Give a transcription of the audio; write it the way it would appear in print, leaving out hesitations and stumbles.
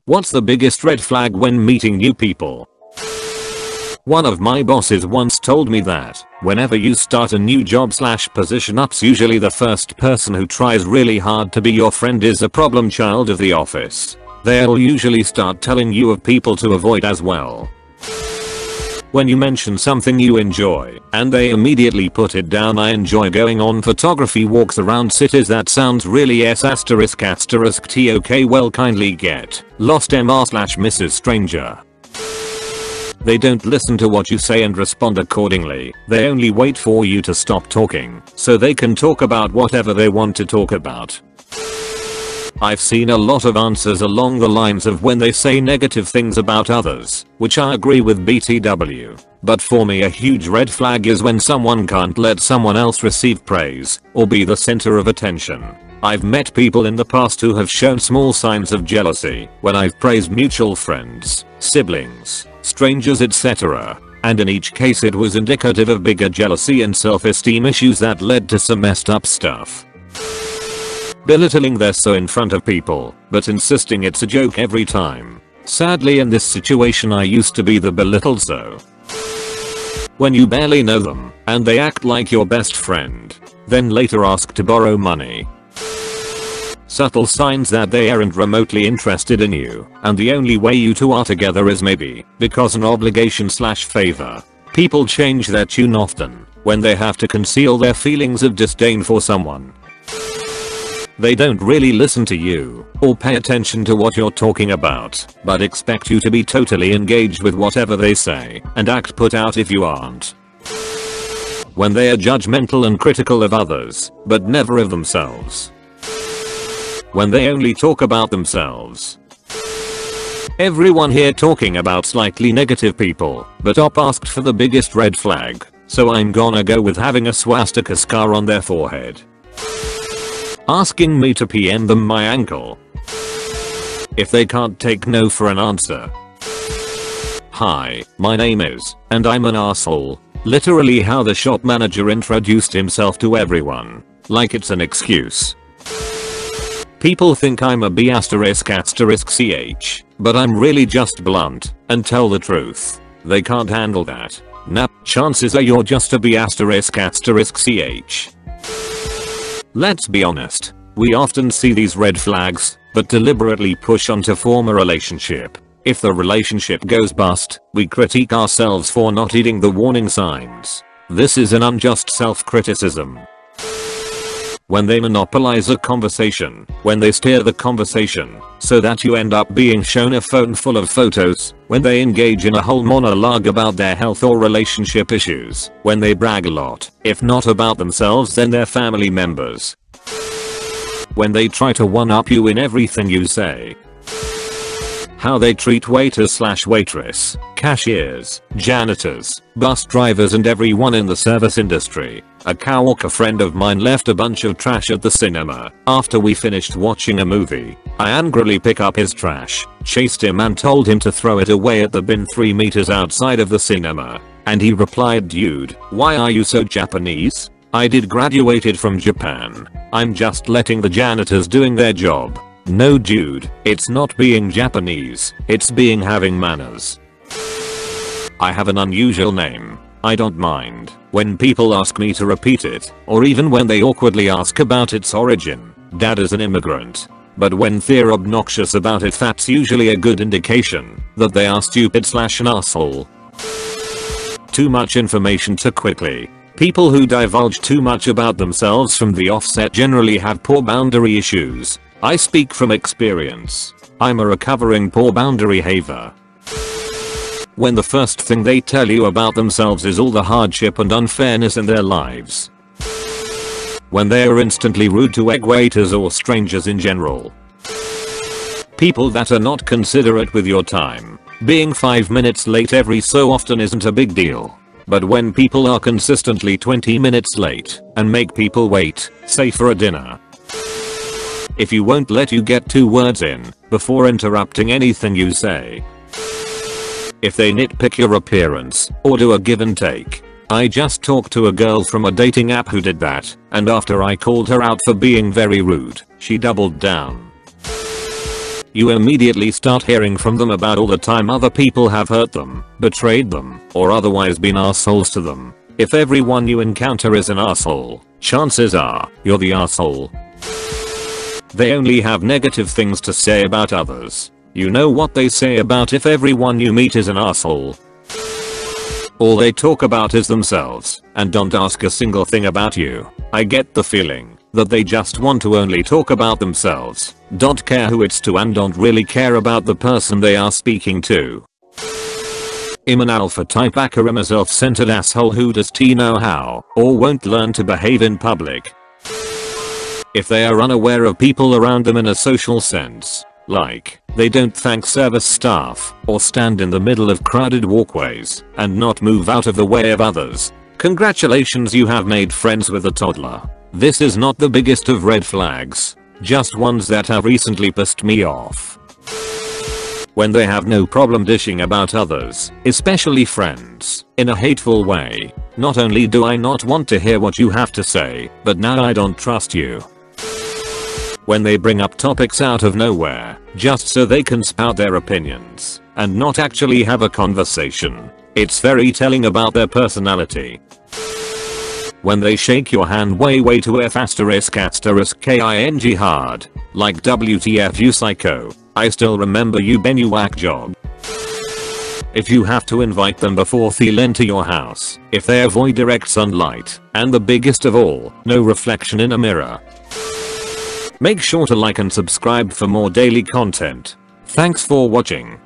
What's the biggest red flag when meeting new people? One of my bosses once told me that whenever you start a new job / position up's usually the first person who tries really hard to be your friend is a problem child of the office. They'll usually start telling you of people to avoid as well. When you mention something you enjoy and they immediately put it down. I enjoy going on photography walks around cities. That sounds really ***tok. Well, kindly get lost Mrs. Stranger. They don't listen to what you say and respond accordingly. They only wait for you to stop talking so they can talk about whatever they want to talk about. I've seen a lot of answers along the lines of when they say negative things about others, which I agree with BTW. But for me a huge red flag is when someone can't let someone else receive praise or be the center of attention. I've met people in the past who have shown small signs of jealousy when I've praised mutual friends, siblings, strangers, etc. And in each case it was indicative of bigger jealousy and self-esteem issues that led to some messed up stuff. Belittling their so in front of people, but insisting it's a joke every time. Sadly in this situation I used to be the belittled so. When you barely know them, and they act like your best friend, then later ask to borrow money. Subtle signs that they aren't remotely interested in you, and the only way you two are together is maybe because an obligation / favor. People change their tune often when they have to conceal their feelings of disdain for someone. They don't really listen to you or pay attention to what you're talking about, but expect you to be totally engaged with whatever they say and act put out if you aren't. When they are judgmental and critical of others, but never of themselves. When they only talk about themselves. Everyone here talking about slightly negative people, but Op asked for the biggest red flag, so I'm gonna go with having a swastika scar on their forehead. Asking me to PM them my ankle. If they can't take no for an answer. Hi, my name is, and I'm an asshole. Literally how the shop manager introduced himself to everyone. Like it's an excuse. People think I'm a B****ch, but I'm really just blunt and tell the truth. They can't handle that. Nah, chances are you're just a B****ch. Let's be honest, we often see these red flags, but deliberately push on to form a relationship. If the relationship goes bust, we critique ourselves for not heeding the warning signs. This is an unjust self-criticism. When they monopolize a conversation, when they steer the conversation, so that you end up being shown a phone full of photos, when they engage in a whole monologue about their health or relationship issues, when they brag a lot, if not about themselves then their family members. When they try to one-up you in everything you say. How they treat waiters / waitress, cashiers, janitors, bus drivers and everyone in the service industry. A coworker friend of mine left a bunch of trash at the cinema after we finished watching a movie. I angrily picked up his trash, chased him and told him to throw it away at the bin 3 meters outside of the cinema. And he replied, "Dude, why are you so Japanese? I did graduated from Japan. I'm just letting the janitors doing their job." No dude, it's not being Japanese, it's being having manners. I have an unusual name. I don't mind when people ask me to repeat it, or even when they awkwardly ask about its origin. Dad is an immigrant. But when they're obnoxious about it, that's usually a good indication that they are stupid / an asshole. Too much information too quickly. People who divulge too much about themselves from the offset generally have poor boundary issues. I speak from experience. I'm a recovering poor boundary haver. When the first thing they tell you about themselves is all the hardship and unfairness in their lives. When they are instantly rude to egg waiters or strangers in general. People that are not considerate with your time. Being 5 minutes late every so often isn't a big deal. But when people are consistently 20 minutes late and make people wait, say for a dinner. If you won't let you get 2 words in before interrupting anything you say. If they nitpick your appearance or do a give and take. I just talked to a girl from a dating app who did that, and after I called her out for being very rude, she doubled down. you immediately start hearing from them about all the time other people have hurt them, betrayed them, or otherwise been assholes to them. If everyone you encounter is an asshole, chances are you're the asshole. They only have negative things to say about others. You know what they say about if everyone you meet is an asshole. All they talk about is themselves and don't ask a single thing about you. I get the feeling that they just want to only talk about themselves, don't care who it's to, and don't really care about the person they are speaking to. I'm an alpha type hacker. I'm a self-centered asshole who does know how or won't learn to behave in public. If they are unaware of people around them in a social sense, like they don't thank service staff or stand in the middle of crowded walkways and not move out of the way of others, congratulations, you have made friends with a toddler. This is not the biggest of red flags, just ones that have recently pissed me off. When they have no problem dishing about others, especially friends, in a hateful way. Not only do I not want to hear what you have to say, but now I don't trust you. When they bring up topics out of nowhere, just so they can spout their opinions, and not actually have a conversation. It's very telling about their personality. When they shake your hand way too ***king hard. Like WTF you psycho. I still remember you Ben you whack job. If you have to invite them before they'll enter your house, if they avoid direct sunlight, and the biggest of all, no reflection in a mirror. Make sure to like and subscribe for more daily content. Thanks for watching.